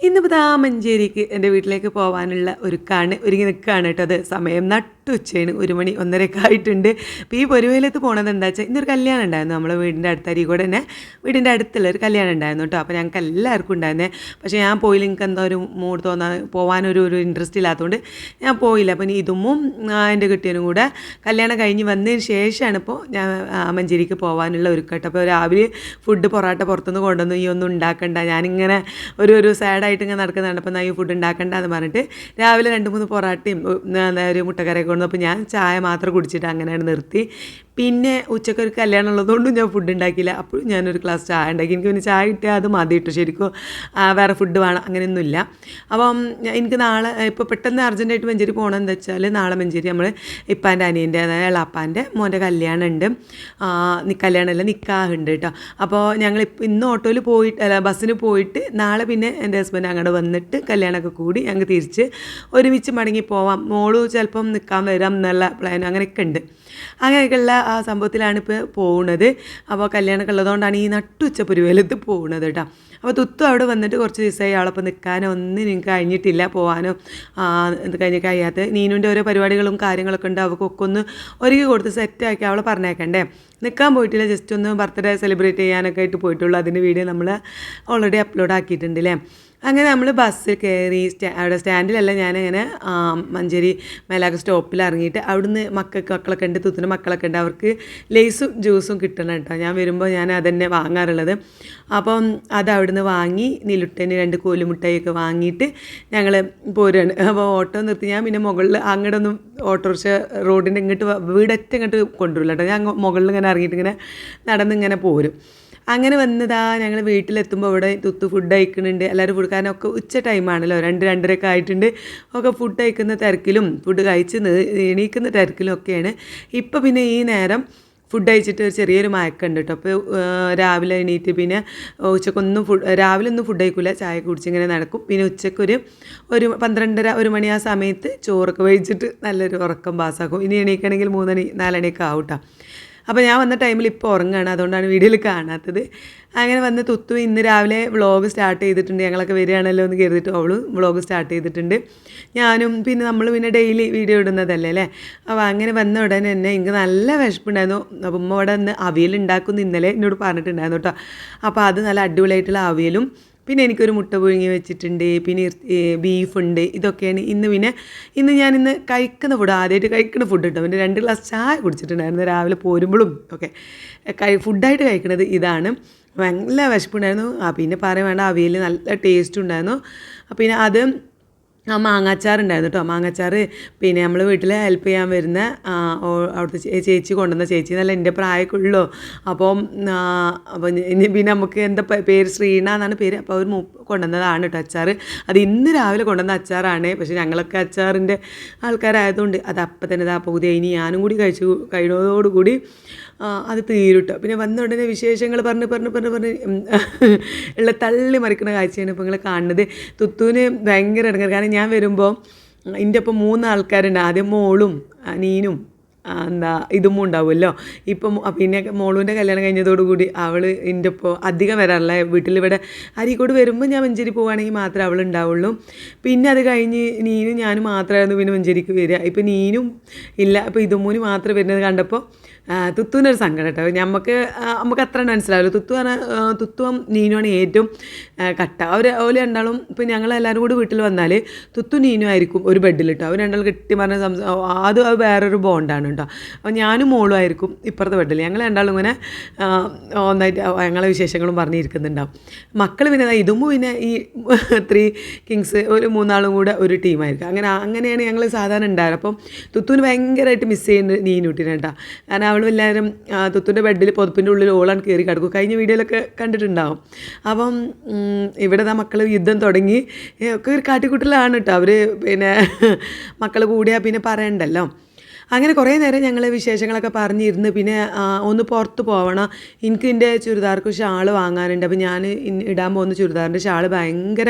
ഇന്നിപ്പോൾ ദാ മഞ്ചേരിക്ക് എൻ്റെ വീട്ടിലേക്ക് പോകാനുള്ള ഒരുങ്ങി നിൽക്കുകയാണ് കേട്ടോ. അത് സമയം നട്ടുച്ചയാണ്, 1 മണി 1:30 ആയിട്ടുണ്ട്. അപ്പോൾ ഈ പൊരുവേലത്ത് പോകണത് എന്താ വെച്ചാൽ ഇന്നൊരു കല്യാണം ഉണ്ടായിരുന്നു നമ്മളെ വീടിൻ്റെ അടുത്ത്, അരീക്കോട് തന്നെ വീടിൻ്റെ അടുത്തുള്ളൊരു കല്യാണം ഉണ്ടായിരുന്നു കേട്ടോ. അപ്പോൾ ഞങ്ങൾക്ക് എല്ലാവർക്കും ഉണ്ടായിരുന്നേ. പക്ഷേ ഞാൻ പോയില്ല, എനിക്ക് എന്താ ഒരു മൂഡ് പോകാനൊരു ഇൻട്രസ്റ്റ് ഇല്ലാത്തതുകൊണ്ട് ഞാൻ പോയില്ല. അപ്പോൾ ഇനി ഇതുമ്മും എൻ്റെ കെട്ടിയനും കൂടെ കല്യാണം കഴിഞ്ഞ് വന്നതിന് ശേഷമാണ് ഇപ്പോൾ ഞാൻ മഞ്ചേരിക്ക് പോകാനുള്ള ഒരുക്കട്ടോ. അപ്പോൾ രാവിലെ ഫുഡ് പൊറാട്ട പുറത്തുനിന്ന് കൊണ്ടുവന്നു, ഈ ഒന്നും ഉണ്ടാക്കണ്ട, ഞാനിങ്ങനെ ഒരു സാഡായിട്ട് ഇങ്ങനെ നടക്കുന്നുണ്ട്. അപ്പോൾ ഈ ഫുഡ് ഉണ്ടാക്കണ്ട എന്ന് പറഞ്ഞിട്ട് രാവിലെ 2-3 പൊറാട്ടയും ഒരു മുട്ടക്കറിയൊക്കെ കൊണ്ടു. അപ്പോൾ ഞാൻ ചായ മാത്രം കുടിച്ചിട്ട് അങ്ങനെയാണ് നിർത്തി. പിന്നെ ഉച്ചക്കൊരു കല്യാണം ഉള്ളതുകൊണ്ടും ഞാൻ ഫുഡ് ഉണ്ടാക്കിയില്ല. അപ്പോഴും ഞാനൊരു ഗ്ലാസ് ചായ ഉണ്ടാക്കി. എനിക്ക് പിന്നെ ചായ കിട്ടിയാൽ അത് മതി ഇട്ടു, ശരിക്കും വേറെ ഫുഡ് വേണം അങ്ങനെയൊന്നുമില്ല. അപ്പം എനിക്ക് നാളെ ഇപ്പോൾ പെട്ടെന്ന് അർജൻറ്റായിട്ട് മഞ്ചേരി പോകണമെന്ന് വെച്ചാൽ നാളെ മഞ്ചേരി നമ്മൾ ഇപ്പാൻ്റെ അനിയൻ്റെ അതായത് എളാപ്പാൻ്റെ മോൻ്റെ കല്യാണം ഉണ്ട്. കല്യാണമല്ല, നിക്കാഹുണ്ട് കേട്ടോ. അപ്പോൾ ഞങ്ങൾ ഇന്ന് ഓട്ടോയിൽ പോയിട്ട് ബസ്സിന് പോയിട്ട് നാളെ പിന്നെ എൻ്റെ ഹസ്ബൻഡ് അങ്ങോട്ട് വന്നിട്ട് കല്യാണമൊക്കെ കൂടി ഞങ്ങൾക്ക് തിരിച്ച് ഒരുമിച്ച് മടങ്ങി പോവാം. മോള് ചിലപ്പം നിൽക്കാൻ വരാം എന്നുള്ള പ്ലാൻ അങ്ങനെയൊക്കെ ഉണ്ട്. അങ്ങനെയൊക്കെയുള്ള ആ സംഭവത്തിലാണ് ഇപ്പോൾ പോകുന്നത്. അപ്പോൾ കല്യാണമൊക്കെ ഉള്ളതുകൊണ്ടാണ് ഈ നട്ടുച്ച പുരുവേലത്ത് പോകുന്നത് കേട്ടോ. അപ്പോൾ തുത്തു അവിടെ വന്നിട്ട് കുറച്ച് ദിവസമായി അവളപ്പോൾ നിൽക്കാനോ ഒന്നും എനിക്ക് കഴിഞ്ഞിട്ടില്ല, പോകാനോ കഴിയാത്ത. നീനുവിൻ്റെ ഓരോ പരിപാടികളും കാര്യങ്ങളൊക്കെ ഉണ്ട്, അവൾക്കൊക്കെ ഒന്ന് ഒരുക്കി കൊടുത്ത് സെറ്റാക്കി അവളെ പറഞ്ഞേക്കണ്ടേ. നിൽക്കാൻ പോയിട്ടില്ല, ജസ്റ്റ് ഒന്ന് ബർത്ത്ഡേ സെലിബ്രേറ്റ് ചെയ്യാനൊക്കെ ആയിട്ട് പോയിട്ടുള്ളൂ. അതിൻ്റെ വീഡിയോ നമ്മൾ ഓൾറെഡി അപ്ലോഡ് ആക്കിയിട്ടുണ്ട് അല്ലേ. അങ്ങനെ നമ്മൾ ബസ്സിൽ കയറി അവിടെ സ്റ്റാൻഡിലല്ല, ഞാനങ്ങനെ മഞ്ചേരി മേലാക സ്റ്റോപ്പിൽ ഇറങ്ങിയിട്ട് അവിടുന്ന് മക്കളൊക്കെ ഉണ്ട്, തുത്തുന്ന മക്കളൊക്കെ ഉണ്ട്, അവർക്ക് ലേസും ജ്യൂസും കിട്ടണം കേട്ടോ. ഞാൻ വരുമ്പോൾ ഞാൻ അതന്നെ വാങ്ങാറുള്ളത്. അപ്പം അത് അവിടുന്ന് വാങ്ങി നീലുട്ടന് 2 കോലുമുട്ടായിയൊക്കെ വാങ്ങിയിട്ട് ഞങ്ങൾ പോരുകയാണ്. അപ്പോൾ ഓട്ടോ നിർത്തി ഞാൻ പിന്നെ മുകളിൽ അങ്ങോട്ടൊന്നും ഓട്ടോറിക്ഷ റോഡിൻ്റെ ഇങ്ങോട്ട് വീടറ്റ ഇങ്ങോട്ട് കൊണ്ടുവരില്ല കേട്ടോ. ഞാൻ മുകളിൽ ഇങ്ങനെ ഇറങ്ങിയിട്ട് ഇങ്ങനെ നടന്നിങ്ങനെ പോരും. അങ്ങനെ വന്നതാ ഞങ്ങൾ വീട്ടിലെത്തുമ്പോൾ ഇവിടെ തുത്തു ഫുഡ് കഴിക്കുന്നുണ്ട്. എല്ലാവരും ഫുഡ്, കാരണം ഒക്കെ ഉച്ച ടൈമാണല്ലോ, 2-2:30 ആയിട്ടുണ്ട്. ഒക്കെ ഫുഡ് കഴിക്കുന്ന തിരക്കിലും ഫുഡ് കഴിച്ച് എണീക്കുന്ന തിരക്കിലും ഒക്കെയാണ്. ഇപ്പോൾ പിന്നെ ഈ നേരം ഫുഡ് കഴിച്ചിട്ട് ഒരു ചെറിയൊരു മയക്കുണ്ട് കേട്ടോ. അപ്പോൾ രാവിലെ എണീറ്റ് പിന്നെ ഉച്ചക്കൊന്നും രാവിലെ ഒന്നും ഫുഡ് കഴിക്കില്ല, ചായ കുടിച്ചിങ്ങനെ നടക്കും. പിന്നെ ഉച്ചക്കൊരു 12:30-1 മണി ആ സമയത്ത് ചോറൊക്കെ കഴിച്ചിട്ട് നല്ലൊരു ഉറക്കം പാസ്സാക്കും. ഇനി എണീക്കണമെങ്കിൽ 3-4 ആവും കേട്ടോ. അപ്പോൾ ഞാൻ വന്ന ടൈമിൽ ഇപ്പോൾ ഉറങ്ങുകയാണ്, അതുകൊണ്ടാണ് വീഡിയോയിൽ കാണാത്തത്. അങ്ങനെ വന്ന് തുത്തു ഇന്ന് രാവിലെ വ്ളോഗ് സ്റ്റാർട്ട് ചെയ്തിട്ടുണ്ട്. ഞങ്ങളൊക്കെ വരികയാണല്ലോ എന്ന് കരുതിയിട്ട് അവളും വ്ളോഗ് സ്റ്റാർട്ട് ചെയ്തിട്ടുണ്ട്. ഞാനും പിന്നെ നമ്മൾ പിന്നെ ഡെയിലി വീഡിയോ ഇടുന്നതല്ലേ അല്ലേ. അപ്പോൾ അങ്ങനെ വന്ന ഉടനെ തന്നെ എനിക്ക് നല്ല വിശപ്പുണ്ടായിരുന്നു. അപ്പം ഉമ്മ ഇവിടെ നിന്ന് അവിയൽ ഉണ്ടാക്കുന്നു ഇന്നലെ എന്നോട് പറഞ്ഞിട്ടുണ്ടായിരുന്നു കേട്ടോ. അപ്പോൾ അത് നല്ല അടിപൊളിയായിട്ടുള്ള അവിയലും പിന്നെ എനിക്കൊരു മുട്ട പുഴുങ്ങി വെച്ചിട്ടുണ്ട്, പിന്നെ ബീഫുണ്ട്. ഇതൊക്കെയാണ് ഇന്ന് ഞാനിന്ന് കഴിക്കുന്ന ഫുഡ്, ആദ്യമായിട്ട് കഴിക്കുന്ന ഫുഡ് കിട്ടും. പിന്നെ 2 ഗ്ലാസ് ചായ കുടിച്ചിട്ടുണ്ടായിരുന്നു രാവിലെ പോരുമ്പോഴും ഒക്കെ. ഫുഡായിട്ട് കഴിക്കുന്നത് ഇതാണ്. നല്ല വിശപ്പുണ്ടായിരുന്നു. പിന്നെ പറയാൻ വേണ്ട, അവിയൽ നല്ല ടേസ്റ്റ് ഉണ്ടായിരുന്നു. പിന്നെ അത് മാങ്ങാച്ചാറുണ്ടായിരുന്നു കേട്ടോ. മാങ്ങാച്ചാറ് പിന്നെ നമ്മൾ വീട്ടിൽ ഹെൽപ്പ് ചെയ്യാൻ വരുന്ന അവിടുത്തെ ചേച്ചി കൊണ്ടുവന്ന ചേച്ചി നല്ല എൻ്റെ പ്രായമൊക്കെ അപ്പം ഇനി പിന്നെ നമുക്ക് എന്താ പേര്, ശ്രീണ എന്നാണ് പേര്. അപ്പോൾ അവർ കൊണ്ടുവന്നതാണ് കേട്ടോ അച്ചാറ്. അത് ഇന്ന് രാവിലെ കൊണ്ടുവന്ന അച്ചാറാണ്. പക്ഷേ ഞങ്ങളൊക്കെ അച്ചാറിൻ്റെ ആൾക്കാരായതുകൊണ്ട് അത് അപ്പം തന്നെ ഇതാ പകുതി ഇനി ഞാനും കൂടി കഴിയുന്നതോടുകൂടി അത് തീരുട്ടോ. പിന്നെ വന്ന ഉടനെ വിശേഷങ്ങൾ പറഞ്ഞ് ഉള്ള തള്ളി മറിക്കുന്ന കാഴ്ചയാണ് ഇപ്പോൾ നിങ്ങൾ കാണുന്നത്. തുത്തുവിന് ഭയങ്കര ഇടങ്ങാറ്, കാരണം ഞാൻ വരുമ്പോൾ എൻ്റെ ഒപ്പം 3 ആൾക്കാരുണ്ട്. ആദ്യം മോളും നീനും ഇതും ഉണ്ടാവുമല്ലോ. ഇപ്പം പിന്നെ മോളുവിൻ്റെ കല്യാണം കഴിഞ്ഞതോടുകൂടി അവൾ എൻ്റെ ഇപ്പോൾ അധികം വരാറില്ല വീട്ടിലിവിടെ. അരീക്കോട് വരുമ്പോൾ ഞാൻ മഞ്ചേരി പോവുകയാണെങ്കിൽ മാത്രമേ അവൾ ഉണ്ടാവുള്ളൂ. പിന്നെ അത് കഴിഞ്ഞ് നീനും ഞാനും മാത്രമായിരുന്നു പിന്നെ മഞ്ചേരിക്ക് വരിക. ഇപ്പം നീനും ഇല്ല, ഇപ്പോൾ ഇതുമൂന്ന് മാത്രം വരുന്നത് കണ്ടപ്പോൾ തുത്തുവിനൊരു സങ്കടം കേട്ടോ. നമുക്ക് അത്ര മനസ്സിലാവില്ല. തുത്തുവും നീനുമാണ് ഏറ്റവും കട്ട. അവർ രണ്ടാളും ഇപ്പം ഞങ്ങളെല്ലാവരും കൂടി വീട്ടിൽ വന്നാൽ തുത്തു നീനും ആയിരിക്കും ഒരു ബെഡിൽ കേട്ടോ. അവർ രണ്ടാളും കെട്ടി പറഞ്ഞ അത് വേറൊരു ബോണ്ടാണ് കേട്ടോ. അപ്പോൾ ഞാനും മോളും ആയിരിക്കും ഇപ്പുറത്തെ ബെഡിൽ. ഞങ്ങൾ രണ്ടാളും ഇങ്ങനെ ഒന്നായിട്ട് ഞങ്ങളെ വിശേഷങ്ങളും പറഞ്ഞിരിക്കുന്നുണ്ടാവും. മക്കൾ പിന്നെ ഇതുമ്പോൾ പിന്നെ ഈ 3 കിങ്സ് ഒരു 3 ആളും കൂടെ ഒരു ടീമായിരിക്കും. അങ്ങനെയാണ് ഞങ്ങൾ സാധാരണ ഉണ്ടാവുക. അപ്പം തുത്തുവിന് ഭയങ്കരമായിട്ട് മിസ് ചെയ്യുന്നത് നീനൂട്ടിനെ കേട്ടോ. കാരണം അവളും എല്ലാവരും തുത്തുൻ്റെ ബെഡിൽ പുതപ്പിൻ്റെ ഉള്ളിൽ ഓളാണ് കയറി കിടക്കും. കഴിഞ്ഞ വീഡിയോയിലൊക്കെ കണ്ടിട്ടുണ്ടാവും. അപ്പം ഇവിടെ മക്കൾ യുദ്ധം തുടങ്ങി ഒക്കെ ഒരു കാട്ടിക്കൂട്ടലാണ് കേട്ടോ. അവർ പിന്നെ മക്കൾ കൂടിയാൽ പിന്നെ പറയണ്ടല്ലോ. അങ്ങനെ കുറേ നേരം ഞങ്ങൾ വിശേഷങ്ങളൊക്കെ പറഞ്ഞിരുന്ന് പിന്നെ ഒന്ന് പുറത്ത് പോവണം. എനിക്ക് എൻ്റെ ചുരിദാർക്ക് ഷാൾ വാങ്ങാനുണ്ട്. അപ്പോൾ ഞാൻ ഇടാൻ പോകുന്ന ചുരിദാറിൻ്റെ ഷാൾ ഭയങ്കര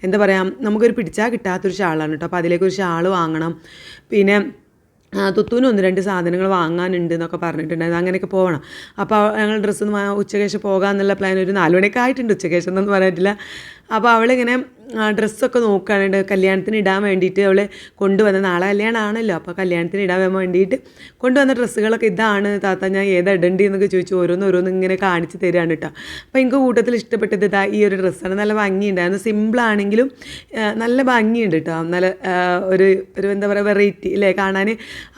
എന്താ പറയുക, നമുക്കൊരു പിടിച്ചാൽ കിട്ടാത്തൊരു ഷാളാണ് കേട്ടോ. അപ്പോൾ അതിലേക്കൊരു ഷാൾ വാങ്ങണം. പിന്നെ തുത്തുവിന് 1-2 സാധനങ്ങൾ വാങ്ങാനുണ്ട് എന്നൊക്കെ പറഞ്ഞിട്ടുണ്ടായിരുന്നു. അങ്ങനെയൊക്കെ പോകണം. അപ്പോൾ ഞങ്ങൾ ഡ്രസ്സൊന്നും ഉച്ചയ്ക്ക് ശേഷം പോകാമെന്നുള്ള പ്ലാൻ ഒരു 4 മണിയൊക്കെ ആയിട്ടുണ്ട്. ഉച്ചയ്ക്ക് ശേഷം എന്നൊന്നും പറഞ്ഞിട്ടില്ല. അപ്പോൾ അവളിങ്ങനെ ഡ്രസ്സൊക്കെ നോക്കുകയാണ് കല്യാണത്തിന് ഇടാൻ വേണ്ടിയിട്ട് അവൾ കൊണ്ടുവന്ന നാളെ കല്യാണമാണല്ലോ അപ്പോൾ കല്യാണത്തിന് ഇടാൻ വേണ്ടിയിട്ട് കൊണ്ടുവന്ന ഡ്രസ്സുകളൊക്കെ ഇതാണ് താത്ത ഞാൻ ഏതാ ഇടേണ്ടി എന്നൊക്കെ ചോദിച്ചു ഓരോന്ന് ഇങ്ങനെ കാണിച്ച് തരികയാണ് കേട്ടോ. അപ്പോൾ എനിക്ക് കൂട്ടത്തിൽ ഇഷ്ടപ്പെട്ടത് ഇതാ ഈ ഒരു ഡ്രസ്സാണ്. നല്ല ഭംഗിയുണ്ടായിരുന്നു, സിമ്പിളാണെങ്കിലും നല്ല ഭംഗിയുണ്ട് കേട്ടോ. നല്ല ഒരു ഒരു എന്താ പറയുക വെറൈറ്റി അല്ലേ കാണാൻ.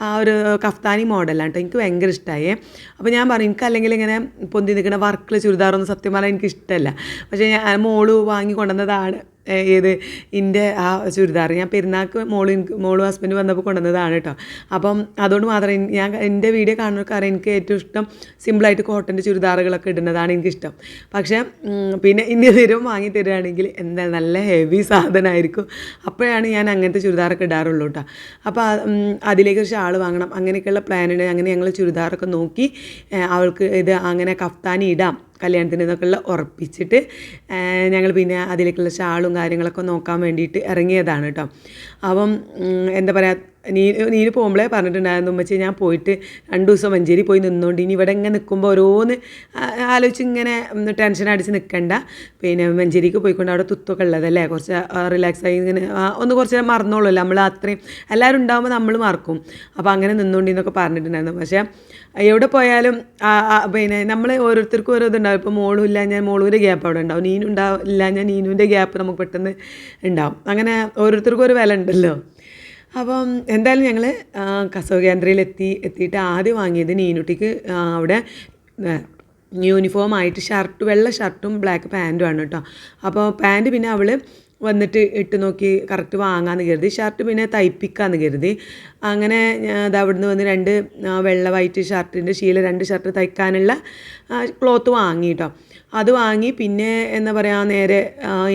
ആ ഒരു കഫ്താനി മോഡലാണ് കേട്ടോ, എനിക്ക് ഭയങ്കര ഇഷ്ടമായി. അപ്പോൾ ഞാൻ പറയും എനിക്ക് അല്ലെങ്കിൽ ഇങ്ങനെ പൊന്തി നിൽക്കുന്ന വർക്കിൽ ചുരിദാറൊന്നും സത്യം പറഞ്ഞാൽ എനിക്ക് ഇഷ്ടമല്ല. പക്ഷേ ഞാൻ മോള് വാങ്ങി കൊണ്ടുവന്നതാണ് ഏത് എൻ്റെ ആ ചുരിദാർ. ഞാൻ പെരുന്നാൾക്ക് മോളും ഹസ്ബൻഡ് വന്നപ്പോൾ കൊണ്ടുവന്നതാണ് കേട്ടോ. അപ്പം അതുകൊണ്ട് മാത്രം ഞാൻ എൻ്റെ വീഡിയോ കാണുന്നവർക്കറിയാം എനിക്ക് ഏറ്റവും ഇഷ്ടം സിമ്പിളായിട്ട് കോട്ടൻ്റെ ചുരിദാറുകളൊക്കെ ഇടുന്നതാണ് എനിക്കിഷ്ടം. പക്ഷേ പിന്നെ ഇനി തരും വാങ്ങി തരികയാണെങ്കിൽ എന്താ നല്ല ഹെവി സാധനമായിരിക്കും. അപ്പോഴാണ് ഞാൻ അങ്ങനത്തെ ചുരിദാറൊക്കെ ഇടാറുള്ളൂ കേട്ടോ. അപ്പോൾ അതിലേക്ക് ഒരു ഷാൾ വാങ്ങണം അങ്ങനെയൊക്കെയുള്ള പ്ലാനുണ്ട്. അങ്ങനെ ഞങ്ങൾ ചുരിദാറൊക്കെ നോക്കി അവൾക്ക് ഇത് അങ്ങനെ കഫ്താനി ഇടാം കല്യാണത്തിന് എന്നൊക്കെയുള്ള ഉറപ്പിച്ചിട്ട് ഞങ്ങൾ പിന്നെ അതിലേക്കുള്ള ഷാളും കാര്യങ്ങളൊക്കെ നോക്കാൻ വേണ്ടിയിട്ട് ഇറങ്ങിയതാണ് കേട്ടോ. അപ്പം എന്താ പറയുക നീന് പോകുമ്പോഴേ പറഞ്ഞിട്ടുണ്ടായിരുന്നു ഉമ്മച്ചി ഞാൻ പോയിട്ട് 2 ദിവസം മഞ്ചേരി പോയി നിന്നുകൊണ്ട് ഇനി ഇവിടെ ഇങ്ങനെ നിൽക്കുമ്പോൾ ഓരോന്ന് ആലോചിച്ച് ഇങ്ങനെ ടെൻഷൻ അടിച്ച് നിൽക്കണ്ട, പിന്നെ മഞ്ചേരിക്ക് പോയിക്കൊണ്ട് അവിടെ തുത്തൊക്കെ ഉള്ളതല്ലേ കുറച്ച് റിലാക്സായി ഇങ്ങനെ ഒന്ന് കുറച്ച് മറന്നോളൂല്ലോ നമ്മൾ. അത്രയും എല്ലാവരും ഉണ്ടാകുമ്പോൾ നമ്മൾ മറക്കും. അപ്പോൾ അങ്ങനെ നിന്നുകൊണ്ടിന്നൊക്കെ പറഞ്ഞിട്ടുണ്ടായിരുന്നു. പക്ഷേ എവിടെ പോയാലും പിന്നെ നമ്മൾ ഓരോരുത്തർക്കും ഓരോ ഇതുണ്ടാവും. ഇപ്പോൾ മോളും ഇല്ല ഞാൻ മോളൂൻ്റെ ഗ്യാപ്പ് അവിടെ ഉണ്ടാവും, നീനും ഇല്ല ഞാൻ നീനുവിൻ്റെ ഗ്യാപ്പ് നമുക്ക് പെട്ടെന്ന് ഉണ്ടാവും. അങ്ങനെ ഓരോരുത്തർക്കും ഒരു വില ഉണ്ടല്ലോ. അപ്പം എന്തായാലും ഞങ്ങൾ കസവ് കേന്ദ്രയിലെത്തിയിട്ട് ആദ്യം വാങ്ങിയത് നീനുട്ടിക്ക് അവിടെ യൂണിഫോമായിട്ട് വെള്ള ഷർട്ടും ബ്ലാക്ക് പാൻറ്റുമാണ് കേട്ടോ. അപ്പോൾ പാൻറ്റ് പിന്നെ അവൾ വന്നിട്ട് ഇട്ട് നോക്കി കറക്റ്റ് വാങ്ങാമെന്ന് കരുതി, ഷർട്ട് പിന്നെ തയ്പ്പിക്കാമെന്ന് കരുതി. അങ്ങനെ അത് അവിടുന്ന് വന്ന് 2 വെള്ള വൈറ്റ് ഷർട്ടിൻ്റെ ശീല 2 ഷർട്ട് തയ്ക്കാനുള്ള ക്ലോത്ത് വാങ്ങി കേട്ടോ. അത് വാങ്ങി പിന്നെ എന്താ പറയുക നേരെ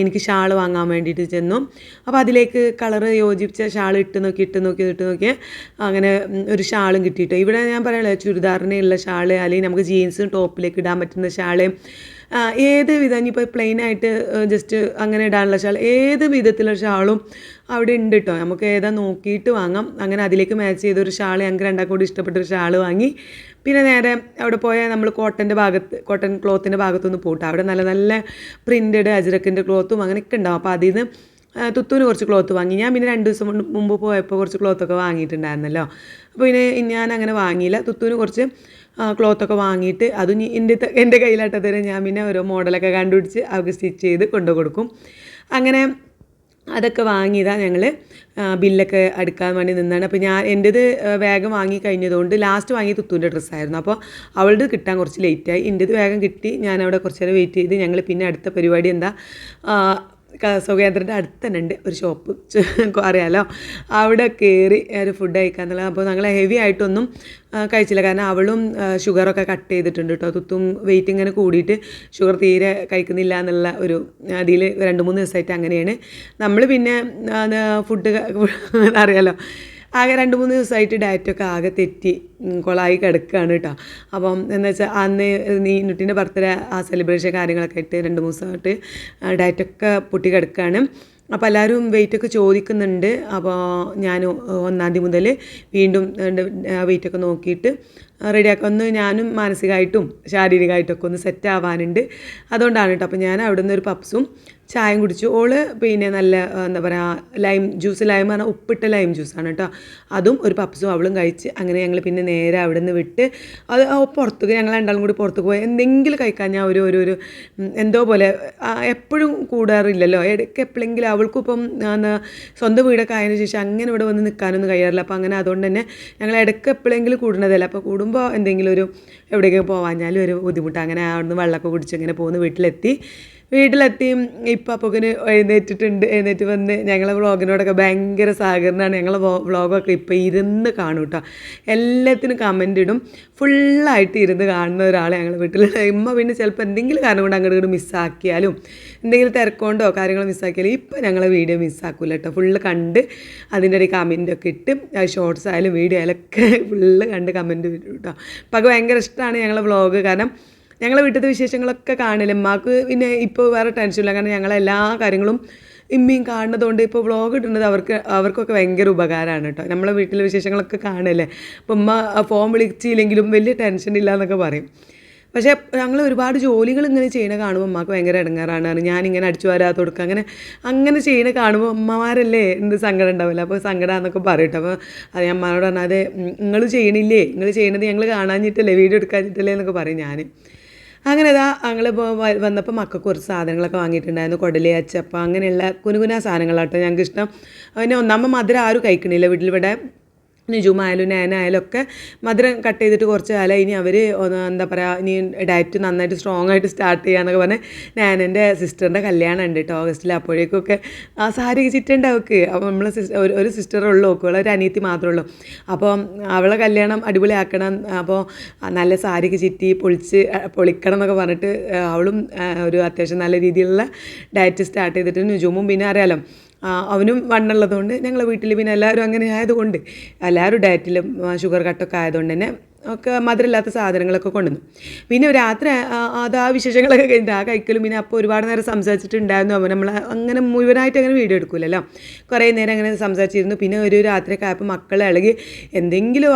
എനിക്ക് ഷാൾ വാങ്ങാൻ വേണ്ടിയിട്ട് ചെന്നു. അപ്പോൾ അതിലേക്ക് കളറ് യോജിപ്പിച്ച ഷാൾ ഇട്ട് നോക്കി അങ്ങനെ ഒരു ഷാളും കിട്ടിയിട്ടോ. ഇവിടെ ഞാൻ പറയാനുള്ളത് ചുരിദാറിനുള്ള ഷാൾ അല്ലെങ്കിൽ നമുക്ക് ജീൻസും ടോപ്പിലേക്ക് ഇടാൻ പറ്റുന്ന ഷാൾ ഏത് വിധം ഇനിയിപ്പോൾ പ്ലെയിനായിട്ട് ജസ്റ്റ് അങ്ങനെ ഇടാനുള്ള ഷാൾ ഏത് വിധത്തിലുള്ള ഷാളും അവിടെ ഉണ്ട് കേട്ടോ. നമുക്ക് ഏതാ നോക്കിയിട്ട് വാങ്ങാം. അങ്ങനെ അതിലേക്ക് മാച്ച് ചെയ്തൊരു ഷാൾ ഞങ്ങൾക്ക് രണ്ടാൾക്കും കൂടി ഇഷ്ടപ്പെട്ടൊരു ഷാൾ വാങ്ങി. പിന്നെ നേരെ അവിടെ പോയാൽ നമ്മൾ കോട്ടൺ ക്ലോത്തിൻ്റെ ഭാഗത്തൊന്ന് പോയിട്ട് അവിടെ നല്ല നല്ല പ്രിൻറ്റഡ് അജ്രക്കിൻ്റെ ക്ലോത്തും അങ്ങനെയൊക്കെ ഉണ്ടാവും. അപ്പോൾ അതിൽ നിന്ന് തുത്തൂന് കുറച്ച് ക്ലോത്ത് വാങ്ങി. ഞാൻ പിന്നെ 2 ദിവസം മുമ്പ് പോയപ്പോൾ കുറച്ച് ക്ലോത്തൊക്കെ വാങ്ങിയിട്ടുണ്ടായിരുന്നല്ലോ. അപ്പോൾ പിന്നെ ഞാൻ അങ്ങനെ വാങ്ങിയില്ല. തുത്തൂന് കുറച്ച് ക്ലോത്തൊക്കെ വാങ്ങിയിട്ട് അതും എൻ്റെ കയ്യിലായിട്ട് തരാം. ഞാൻ പിന്നെ ഓരോ മോഡലൊക്കെ കണ്ടുപിടിച്ച് അവർക്ക് സ്റ്റിച്ച് ചെയ്ത് കൊണ്ടു കൊടുക്കും. അങ്ങനെ അതൊക്കെ വാങ്ങിയതാണ് ഞങ്ങൾ ബില്ലൊക്കെ അടുക്കാൻ വേണ്ടി നിന്നാണ്. അപ്പോൾ എൻ്റേത് വേഗം വാങ്ങി കഴിഞ്ഞതുകൊണ്ട് ലാസ്റ്റ് വാങ്ങിയ തുത്തൂൻ്റെ ഡ്രസ്സായിരുന്നു. അപ്പോൾ അവളുടെ കിട്ടാൻ കുറച്ച് ലേറ്റായി. എൻ്റേത് വേഗം കിട്ടി. ഞാനവിടെ കുറച്ച് നേരം വെയിറ്റ് ചെയ്ത് ഞങ്ങൾ പിന്നെ അടുത്ത പരിപാടി എന്താ സുഖേന്ദ്രൻ്റെ അടുത്ത് തന്നെ ഉണ്ട് ഒരു ഷോപ്പ് അറിയാമല്ലോ, അവിടെ കയറി ഒരു ഫുഡ് കഴിക്കാന്നുള്ളത്. അപ്പോൾ ഞങ്ങൾ ഹെവി ആയിട്ടൊന്നും കഴിച്ചില്ല, കാരണം അവളും ഷുഗറൊക്കെ കട്ട് ചെയ്തിട്ടുണ്ട് കേട്ടോ. തുത്തും വെയിറ്റ് ഇങ്ങനെ കൂടിയിട്ട് ഷുഗർ തീരെ കഴിക്കുന്നില്ല എന്നുള്ള ഒരു അതിൽ 2-3 ദിവസമായിട്ട് അങ്ങനെയാണ്. നമ്മൾ പിന്നെ ഫുഡ് അറിയാമല്ലോ ആകെ 2-3 ദിവസമായിട്ട് ഡയറ്റൊക്കെ ആകെ തെറ്റി കൊളായി കിടക്കുകയാണ് കേട്ടോ. അപ്പം എന്താ വെച്ചാൽ അന്ന് നീനുട്ടിൻ്റെ ബർത്ത്ഡേ ആ സെലിബ്രേഷൻ കാര്യങ്ങളൊക്കെ ആയിട്ട് 2-3 ദിവസമായിട്ട് ഡയറ്റൊക്കെ പൊട്ടി കിടക്കുകയാണ്. അപ്പോൾ എല്ലാവരും വെയിറ്റൊക്കെ ചോദിക്കുന്നുണ്ട്. അപ്പോൾ ഞാൻ 1-ാം തീയതി മുതൽ വീണ്ടും വെയിറ്റൊക്കെ നോക്കിയിട്ട് റെഡിയാക്കുക. ഞാനും മാനസികമായിട്ടും ശാരീരികമായിട്ടൊക്കെ ഒന്ന് സെറ്റ് ആവാനുണ്ട്. അതുകൊണ്ടാണ് കേട്ടോ. അപ്പോൾ ഞാൻ അവിടെ നിന്ന് ഒരു പപ്സും ചായയും കുടിച്ചു. ഓള് പിന്നെ നല്ല എന്താ പറയുക ലൈം പറഞ്ഞാൽ ഉപ്പിട്ട ലൈം ജ്യൂസാണ് കേട്ടോ. അതും ഒരു പപ്സും അവളും കഴിച്ച് അങ്ങനെ ഞങ്ങൾ പിന്നെ നേരെ അവിടെ നിന്ന് വിട്ട് അത് പുറത്തേക്ക് ഞങ്ങൾ രണ്ടാളും കൂടി പുറത്തേക്ക് പോയി എന്തെങ്കിലും കഴിക്കാൻ ഞാൻ ഒരു എന്തോ പോലെ എപ്പോഴും കൂടാറില്ലല്ലോ, ഇടയ്ക്ക് എപ്പോഴെങ്കിലും അവൾക്കും ഇപ്പം സ്വന്തം വീടൊക്കെ ആയതിനു ശേഷം അങ്ങനെ ഇവിടെ വന്ന് നിൽക്കാനൊന്നും കഴിയാറില്ല. അപ്പോൾ അങ്ങനെ അതുകൊണ്ട് തന്നെ ഞങ്ങൾ ഇടയ്ക്ക് എപ്പോഴെങ്കിലും കൂടുന്നതല്ല. അപ്പോൾ കൂടുമ്പോൾ എന്തെങ്കിലും എവിടേക്ക് പോകാഞ്ഞാലും ഒരു ബുദ്ധിമുട്ട്. അങ്ങനെ അവിടുന്ന് വെള്ളമൊക്കെ കുടിച്ച് ഇങ്ങനെ പോകുന്നു. വീട്ടിലെത്തി ഇപ്പം അപ്പൊക്കിന് എഴുന്നേറ്റ് വന്ന് ഞങ്ങളെ വ്ളോഗിനോടൊക്കെ ഭയങ്കര സഹകരണമാണ്. ഞങ്ങളെ വ്ളോഗൊക്കെ ഇപ്പോൾ ഇരുന്ന് കാണും കേട്ടോ. എല്ലാത്തിനും കമൻ്റ് ഇടും. ഫുള്ളായിട്ട് ഇരുന്ന് കാണുന്ന ഒരാളെ ഞങ്ങൾ വീട്ടിലുള്ള. ഇമ്മ പിന്നെ ചിലപ്പോൾ എന്തെങ്കിലും കാരണം കൊണ്ട് അങ്ങോട്ട് മിസ്സാക്കിയാലും എന്തെങ്കിലും തിരക്കൊണ്ടോ കാര്യങ്ങൾ മിസ്സാക്കിയാലും ഇപ്പം ഞങ്ങളെ വീഡിയോ മിസ്സാക്കില്ല കേട്ടോ. ഫുള്ള് കണ്ട് അതിൻ്റെ ഇടയിൽ കമൻ്റൊക്കെ ഇട്ട് ഷോർട്സ് ആയാലും വീഡിയോ ആയാലൊക്കെ ഫുള്ള് കണ്ട് കമൻറ്റ് ഇടും കേട്ടോ. അപ്പം അത് ഭയങ്കര ഇഷ്ടമാണ് ഞങ്ങളെ വ്ളോഗ്. കാരണം ഞങ്ങളെ വീട്ടിലത്തെ വിശേഷങ്ങളൊക്കെ കാണില്ല. അമ്മക്ക് പിന്നെ ഇപ്പോൾ വേറെ ടെൻഷനില്ല, കാരണം ഞങ്ങളെല്ലാ കാര്യങ്ങളും ഇമ്മയും കാണുന്നതുകൊണ്ട് ഇപ്പോൾ വ്ളോഗ് ഇടുന്നത് അവർക്കൊക്കെ ഭയങ്കര ഉപകാരമാണ് കേട്ടോ. നമ്മളെ വീട്ടിലെ വിശേഷങ്ങളൊക്കെ കാണല്ലേ. അപ്പോൾ ഉമ്മ ഫോൺ വിളിച്ചില്ലെങ്കിലും വലിയ ടെൻഷൻ ഇല്ല എന്നൊക്കെ പറയും. പക്ഷേ ഞങ്ങൾ ഒരുപാട് ജോലികൾ ഇങ്ങനെ ചെയ്യണ കാണുമ്പോൾ അമ്മക്ക് ഭയങ്കര ഇടങ്ങാറാണ്. ഞാനിങ്ങനെ അടിച്ചു വാരാത്ത കൊടുക്കുക അങ്ങനെ ചെയ്യണ കാണുമ്പോൾ അമ്മമാരല്ലേ എന്ത് സങ്കടം ഉണ്ടാവില്ല. അപ്പോൾ സങ്കടമാണെന്നൊക്കെ പറയട്ടെ. അപ്പോൾ അത് ഞാൻ അമ്മയോട് പറഞ്ഞാൽ അതെ നിങ്ങൾ ചെയ്യണില്ലേ, നിങ്ങൾ ചെയ്യണത് ഞങ്ങൾ കാണാഞ്ഞിട്ടല്ലേ, വീഡിയോ എടുക്കാഞ്ഞിട്ടല്ലേ എന്നൊക്കെ പറയും ഞാൻ. അങ്ങനെ ഇതാ ഞങ്ങളിപ്പോൾ വന്നപ്പോൾ മക്കൾക്ക് കുറച്ച് സാധനങ്ങളൊക്കെ വാങ്ങിയിട്ടുണ്ടായിരുന്നു. കുടലി, അച്ചപ്പം അങ്ങനെയുള്ള കുനുകുന സാധനങ്ങളാട്ടോ ഞങ്ങൾക്ക് ഇഷ്ടം. പിന്നെ ഒന്നാമത് മധുരം ആരും കഴിക്കണില്ല വീട്ടിലിവിടെ. നിജുമായാലും നാനായാലും ഒക്കെ മധുരം കട്ട് ചെയ്തിട്ട് കുറച്ച് കാലം ഇനി അവർ എന്താ പറയുക, ഇനി ഡയറ്റ് നന്നായിട്ട് സ്ട്രോങ് ആയിട്ട് സ്റ്റാർട്ട് ചെയ്യാന്നൊക്കെ പറഞ്ഞ് നാനൻ്റെ സിസ്റ്ററിൻ്റെ കല്യാണം ഉണ്ട് കേട്ടോ ഓഗസ്റ്റിൽ. അപ്പോഴേക്കൊക്കെ ആ സാരി ചിറ്റുണ്ട് അവൾക്ക്. അപ്പോൾ നമ്മൾ ഒരു സിസ്റ്ററേ ഉള്ളൂ, ഒരു അനിയത്തി മാത്രമേ ഉള്ളൂ. അപ്പോൾ അവളെ കല്യാണം അടിപൊളിയാക്കണം, അപ്പോൾ നല്ല സാരിക്ക് ചുറ്റി പൊളിക്കണം എന്നൊക്കെ പറഞ്ഞിട്ട് അവളും ഒരു അത്യാവശ്യം നല്ല രീതിയിലുള്ള ഡയറ്റ് സ്റ്റാർട്ട് ചെയ്തിട്ട് നിജുമും പിന്നെ അറിയാലോ അവനും വണ്ണുള്ളതുകൊണ്ട് ഞങ്ങളെ വീട്ടിൽ പിന്നെ എല്ലാവരും അങ്ങനെ ആയതുകൊണ്ട് എല്ലാവരും ഡയറ്റിലും ഷുഗർ കട്ടൊക്കെ ആയതുകൊണ്ട് തന്നെ ഒക്കെ മധുരമില്ലാത്ത സാധനങ്ങളൊക്കെ കൊണ്ടുവന്നു. പിന്നെ രാത്രി അത് ആ വിശേഷങ്ങളൊക്കെ കഴിഞ്ഞിട്ട് ആ കഴിക്കലും പിന്നെ അപ്പോൾ ഒരുപാട് നേരം സംസാരിച്ചിട്ടുണ്ടായിരുന്നു. അപ്പോൾ നമ്മൾ അങ്ങനെ മുഴുവനായിട്ട് അങ്ങനെ വീഡിയോ എടുക്കില്ലല്ലോ, കുറേ നേരം അങ്ങനെ സംസാരിച്ചിരുന്നു. പിന്നെ ഒരു രാത്രിയൊക്കെ ആയപ്പോൾ മക്കളെ ഇളകി എന്തെങ്കിലും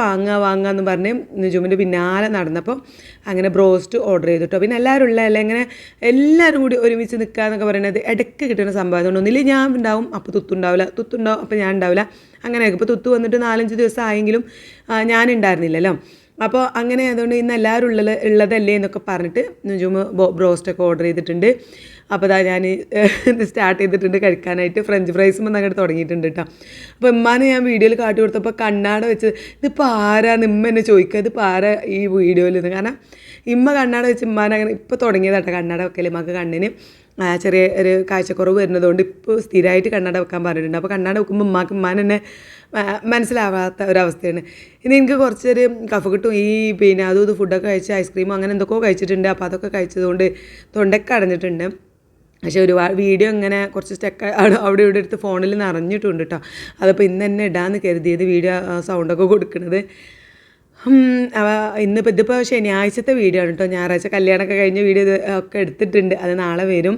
വാങ്ങാമെന്ന് പറഞ്ഞ് നിജുമിൻ്റെ പിന്നാലെ നടന്നപ്പോൾ അങ്ങനെ ബ്രോസ്റ്റ് ഓർഡർ ചെയ്തിട്ടോ. പിന്നെ എല്ലാവരും ഉള്ളതല്ല ഇങ്ങനെ എല്ലാവരും കൂടി ഒരുമിച്ച് നിൽക്കുക എന്നൊക്കെ പറയുന്നത് ഇടയ്ക്ക് കിട്ടുന്ന സംഭവം. അതുകൊണ്ട് ഒന്നില്ല ഞാൻ ഉണ്ടാവും അപ്പോൾ തുത്തുണ്ടാവും അപ്പോൾ ഞാൻ ഉണ്ടാവില്ല. അങ്ങനെയൊക്കെ ഇപ്പോൾ തുത്തു വന്നിട്ട് 4-5 ദിവസം ആയെങ്കിലും ഞാനുണ്ടായിരുന്നില്ലല്ലോ. അപ്പോൾ അങ്ങനെ അതുകൊണ്ട് ഇന്ന് എല്ലാവരും ഉള്ളതല്ലേ എന്നൊക്കെ പറഞ്ഞിട്ട് നിജുമ് ബ്രോസ്റ്റൊക്കെ ഓർഡർ ചെയ്തിട്ടുണ്ട്. അപ്പോൾ അതാ ഞാൻ സ്റ്റാർട്ട് ചെയ്തിട്ടുണ്ട് കഴിക്കാനായിട്ട്. ഫ്രഞ്ച് ഫ്രൈസും അങ്ങോട്ട് തുടങ്ങിയിട്ടുണ്ട് കേട്ടോ. അപ്പോൾ ഉമ്മാനെ ഞാൻ വീഡിയോയിൽ കാട്ടി കൊടുത്തപ്പോൾ കണ്ണാട വെച്ച് ഇതിപ്പോൾ ആരാന്ന് ഇമ്മ എന്നെ ചോദിക്കുക, ഇതിപ്പോൾ ആരാ ഈ വീഡിയോയിൽ നിന്ന്. കാരണം ഇമ്മ കണ്ണാട വെച്ച് ഉമ്മാനെ അങ്ങനെ ഇപ്പോൾ തുടങ്ങിയതാട്ടോ കണ്ണാട വെക്കൽ. മക്ക് കണ്ണിന് ചെറിയ ഒരു കാഴ്ചക്കുറവ് വരുന്നതുകൊണ്ട് ഇപ്പോൾ സ്ഥിരമായിട്ട് കണ്ണാട വെക്കാൻ പറഞ്ഞിട്ടുണ്ട്. അപ്പോൾ കണ്ണാട വെക്കുമ്പോൾ ഉമ്മാനെ മനസ്സിലാവാത്ത ഒരവസ്ഥയാണ്. ഇനി എനിക്ക് കുറച്ചൊരു കഫ കിട്ടും. ഈ പിന്നെ അതും ഇത് ഫുഡൊക്കെ കഴിച്ച് ഐസ്ക്രീമും അങ്ങനെ എന്തൊക്കെയോ കഴിച്ചിട്ടുണ്ട്. അപ്പോൾ അതൊക്കെ കഴിച്ചതുകൊണ്ട് തൊണ്ടൊക്കെ അടഞ്ഞിട്ടുണ്ട്. പക്ഷേ ഒരുപാട് വീഡിയോ ഇങ്ങനെ കുറച്ച് സ്റ്റക്ക് അവിടെ ഇവിടെ എടുത്ത് ഫോണിൽ നിറഞ്ഞിട്ടുണ്ട് കേട്ടോ. അതപ്പോൾ ഇന്ന് തന്നെ ഇടാമെന്ന് കരുതിയത് വീഡിയോ സൗണ്ടൊക്കെ കൊടുക്കുന്നത്. ഇന്നിപ്പോൾ ഇതിപ്പോൾ ശനിയാഴ്ചത്തെ വീഡിയോ ആണ് കേട്ടോ. ഞായറാഴ്ച കല്യാണമൊക്കെ കഴിഞ്ഞ വീഡിയോ ഒക്കെ എടുത്തിട്ടുണ്ട്, അത് നാളെ വരും.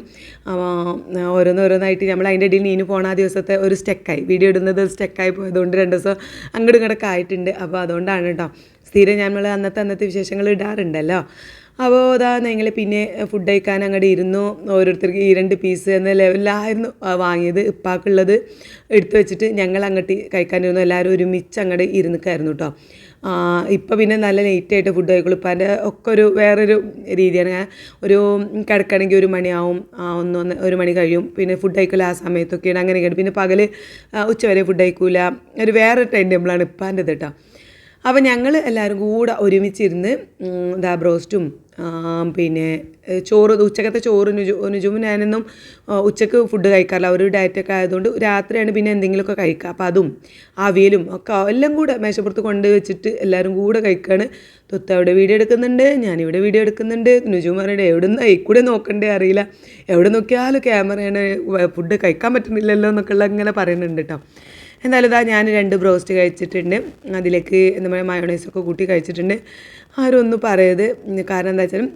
ഓരോന്നായിട്ട് നമ്മൾ അതിൻ്റെ ഇടയിൽ നീന് പോണ ആ ദിവസത്തെ ഒരു സ്റ്റെക്കായി വീഡിയോ ഇടുന്നത് സ്റ്റെക്കായി പോയതുകൊണ്ട് 2 ദിവസം അങ്ങോട്ടും ഇങ്ങോട്ടൊക്കെ ആയിട്ടുണ്ട്. അപ്പോൾ അതുകൊണ്ടാണ് കേട്ടോ. സ്ഥിരം നമ്മൾ അന്നത്തെ വിശേഷങ്ങൾ ഇടാറുണ്ടല്ലോ. അപ്പോൾ അതാ ഞങ്ങൾ പിന്നെ ഫുഡ് കഴിക്കാൻ അങ്ങോട്ട് ഇരുന്നു. ഓരോരുത്തർക്ക് 2 പീസ് എന്ന ലെവലിലായിരുന്നു വാങ്ങിയത്. ഉപ്പാക്കുള്ളത് എടുത്തു വെച്ചിട്ട് ഞങ്ങൾ അങ്ങോട്ട് കഴിക്കാനിരുന്നു. എല്ലാവരും ഒരുമിച്ച് അങ്ങോട്ട് ഇരുന്നിക്കായിരുന്നു കേട്ടോ. ഇപ്പോൾ പിന്നെ നല്ല ലേറ്റായിട്ട് ഫുഡ് കഴിക്കുള്ളൂ. ഇപ്പം ഒക്കെ വേറൊരു രീതിയാണ്. ഒരു കിടക്കണമെങ്കിൽ 1 മണിയാവും, 1 മണി കഴിയും. പിന്നെ ഫുഡ് കഴിക്കില്ല ആ സമയത്തൊക്കെയാണ്. അങ്ങനെയൊക്കെയാണ്. പിന്നെ പകൽ ഉച്ചവരെ ഫുഡ് കഴിക്കില്ല. ഒരു ടൈം ടേബിളാണ് ഇപ്പാൻ്റെത് കേട്ടോ. അപ്പോൾ ഞങ്ങൾ എല്ലാവരും കൂടെ ഒരുമിച്ചിരുന്ന് ബ്രോസ്റ്റും പിന്നെ ചോറ്, ഉച്ചക്കത്തെ ചോറ് നുജുമും ഞാനൊന്നും ഉച്ചക്ക് ഫുഡ് കഴിക്കാറില്ല. ഒരു ഡയറ്റൊക്കെ ആയതുകൊണ്ട് രാത്രിയാണ് പിന്നെ എന്തെങ്കിലുമൊക്കെ കഴിക്കുക. അപ്പോൾ അതും അവിയലും ഒക്കെ എല്ലാം കൂടെ മേശപ്പുറത്ത് കൊണ്ട് വെച്ചിട്ട് എല്ലാവരും കൂടെ കഴിക്കുകയാണ്. തൊത്ത് അവിടെ വീഡിയോ എടുക്കുന്നുണ്ട്, ഞാനിവിടെ വീഡിയോ എടുക്കുന്നുണ്ട്. നുജും പറഞ്ഞിട്ട് എവിടുന്ന് കൂടെ നോക്കണ്ടേ അറിയില്ല, എവിടെ നോക്കിയാലും ക്യാമറയാണ്, ഫുഡ് കഴിക്കാൻ പറ്റുന്നില്ലല്ലോ എന്നൊക്കെയുള്ള ഇങ്ങനെ പറയുന്നുണ്ട് കേട്ടോ. എന്തായാലും ഇതാ ഞാൻ 2 ബ്രോസ്റ്റ് കഴിച്ചിട്ടുണ്ട്. അതിലേക്ക് എന്താ പറയുക മയോണൈസൊക്കെ കൂട്ടി കഴിച്ചിട്ടുണ്ട്. ആരും ഒന്നും പറയരുത്. കാരണം എന്താ വെച്ചാൽ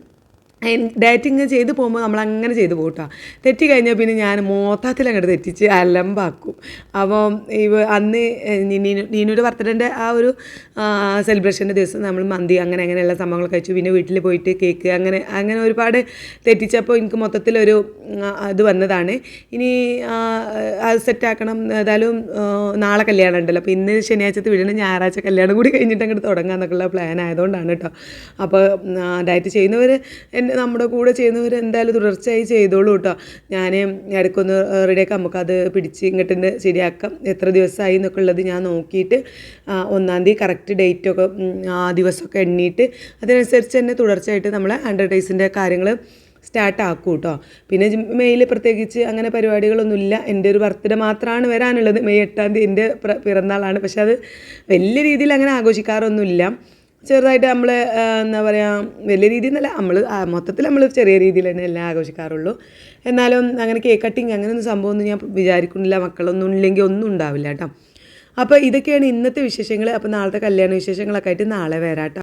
ഡയറ്റിങ് ചെയ്ത് പോകുമ്പോൾ നമ്മളങ്ങനെ ചെയ്ത് പോകട്ടോ. തെറ്റി കഴിഞ്ഞാൽ പിന്നെ ഞാൻ മൊത്തത്തിൽ അങ്ങോട്ട് തെറ്റിച്ച് അലമ്പാക്കും. അപ്പോൾ അന്ന് നീനൂടെ ബർത്ത്ഡേൻ്റെ ആ ഒരു സെലിബ്രേഷൻ്റെ ദിവസം നമ്മൾ മന്തി അങ്ങനെയുള്ള സംഭവങ്ങൾ കഴിച്ചു. പിന്നെ വീട്ടിൽ പോയിട്ട് കേക്ക് അങ്ങനെ ഒരുപാട് തെറ്റിച്ചപ്പോൾ എനിക്ക് മൊത്തത്തിലൊരു ഇത് വന്നതാണ്. ഇനി അത് സെറ്റാക്കണം. ഏതായാലും നാളെ കല്യാണം ഉണ്ടല്ലോ. അപ്പോൾ ഇന്ന് ശനിയാഴ്ചത്തെ വീടിന് ഞായറാഴ്ച കല്യാണം കൂടി കഴിഞ്ഞിട്ട് അങ്ങോട്ട് തുടങ്ങാമെന്നൊക്കെയുള്ള പ്ലാൻ ആയതുകൊണ്ടാണ് കേട്ടോ. അപ്പോൾ ഡയറ്റ് ചെയ്യുന്നവർ നമ്മുടെ കൂടെ ചെയ്യുന്നവർ എന്തായാലും തുടർച്ചയായി ചെയ്തോളൂ കേട്ടോ. ഞാൻ ഇടയ്ക്കൊന്ന് റെഡിയാക്കാം, നമുക്കത് പിടിച്ച് ഇങ്ങോട്ട് ശരിയാക്കാം. എത്ര ദിവസമായി എന്നൊക്കെ ഉള്ളത് ഞാൻ നോക്കിയിട്ട് 1-ാം തീയതി കറക്റ്റ് ഡേറ്റൊക്കെ ആ ദിവസമൊക്കെ എണ്ണിയിട്ട് അതിനനുസരിച്ച് തന്നെ തുടർച്ചയായിട്ട് നമ്മൾ 100 ഡേയ്സിൻ്റെ കാര്യങ്ങൾ സ്റ്റാർട്ട് ആക്കും കേട്ടോ. പിന്നെ മെയ്യിൽ പ്രത്യേകിച്ച് അങ്ങനെ പരിപാടികളൊന്നുമില്ല. എൻ്റെ ഒരു ബർത്ത്ഡേ മാത്രമാണ് വരാനുള്ളത്. മെയ് 8-ാം തീയതി എൻ്റെ പിറന്നാളാണ്. പക്ഷെ അത് വലിയ രീതിയിൽ അങ്ങനെ ആഘോഷിക്കാറൊന്നുമില്ല. ചെറുതായിട്ട് നമ്മൾ എന്താ പറയുക, വലിയ രീതിയിൽ എന്നല്ല, മൊത്തത്തിൽ നമ്മൾ ചെറിയ രീതിയിൽ തന്നെ എല്ലാം ആഘോഷിക്കാറുള്ളൂ. എന്നാലും അങ്ങനെ കേക്ക് കട്ടിങ് അങ്ങനെയൊന്നും സംഭവമൊന്നും ഞാൻ വിചാരിക്കുന്നില്ല. മക്കളൊന്നും ഇല്ലെങ്കിൽ ഒന്നും ഉണ്ടാവില്ല കേട്ടോ. അപ്പോൾ ഇതൊക്കെയാണ് ഇന്നത്തെ വിശേഷങ്ങൾ. അപ്പോൾ നാളത്തെ കല്യാണ വിശേഷങ്ങളൊക്കെ ആയിട്ട് നാളെ വരാം കേട്ടോ.